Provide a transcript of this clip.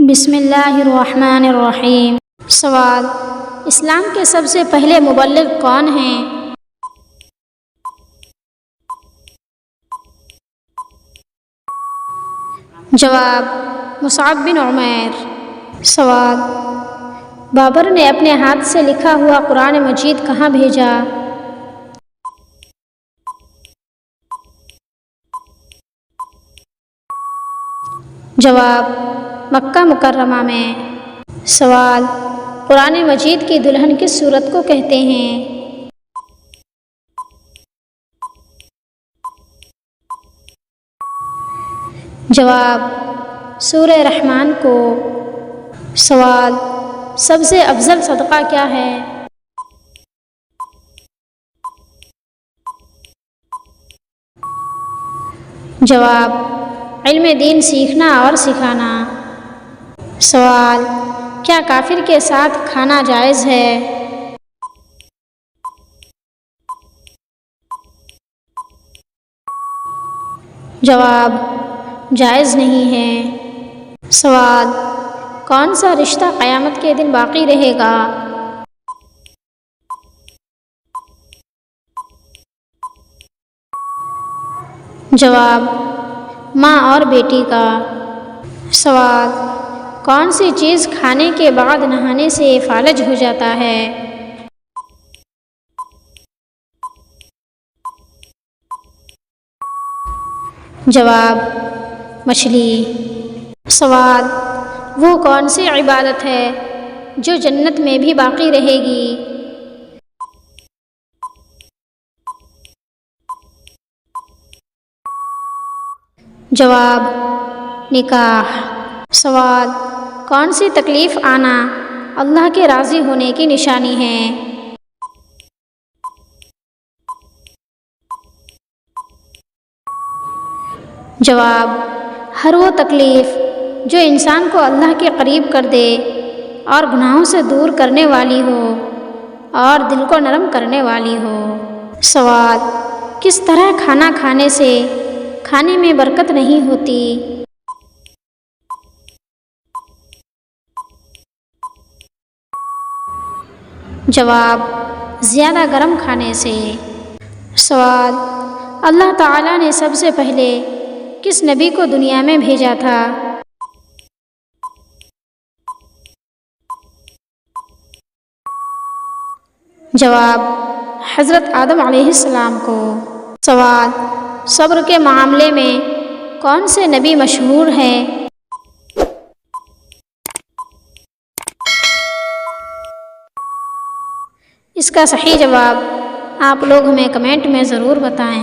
بسم اللہ الرحمن الرحیم۔ سوال: اسلام کے سب سے پہلے مبلغ کون ہیں؟ جواب: مصعب بن عمیر۔ سوال: بابر نے اپنے ہاتھ سے لکھا ہوا قرآن مجید کہاں بھیجا؟ جواب: مکہ مکرمہ میں۔ سوال: قرآن مجید کی دلہن کس سورت کو کہتے ہیں؟ جواب: سورہ رحمان کو۔ سوال: سب سے افضل صدقہ کیا ہے؟ جواب: علم دین سیکھنا اور سکھانا۔ سوال: کیا کافر کے ساتھ کھانا جائز ہے؟ جواب: جائز نہیں ہے۔ سوال: کون سا رشتہ قیامت کے دن باقی رہے گا؟ جواب: ماں اور بیٹی کا۔ سوال: کون سی چیز کھانے کے بعد نہانے سے فالج ہو جاتا ہے؟ جواب: مچھلی۔ سوال: وہ کون سی عبادت ہے جو جنت میں بھی باقی رہے گی؟ جواب: نکاح۔ سوال: کون سی تکلیف آنا اللہ کے راضی ہونے کی نشانی ہے؟ جواب: ہر وہ تکلیف جو انسان کو اللہ کے قریب کر دے اور گناہوں سے دور کرنے والی ہو اور دل کو نرم کرنے والی ہو۔ سوال: کس طرح کھانا کھانے سے کھانے میں برکت نہیں ہوتی؟ جواب: زیادہ گرم کھانے سے۔ سوال: اللہ تعالیٰ نے سب سے پہلے کس نبی کو دنیا میں بھیجا تھا؟ جواب: حضرت آدم علیہ السلام کو۔ سوال: صبر کے معاملے میں کون سے نبی مشہور ہیں؟ اس کا صحیح جواب آپ لوگ ہمیں کمنٹ میں ضرور بتائیں۔